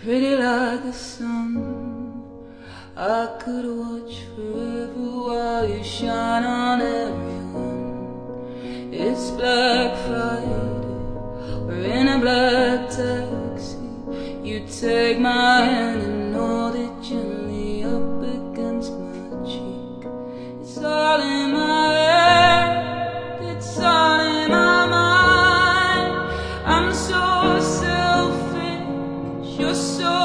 pretty like the sun. I could watch forever while you shine on everyone. It's Black Friday, we're in a black taxi. You take my hand and hold it gently up against my cheek. It's all in my head, it's all in my mind. I'm so selfish, you're so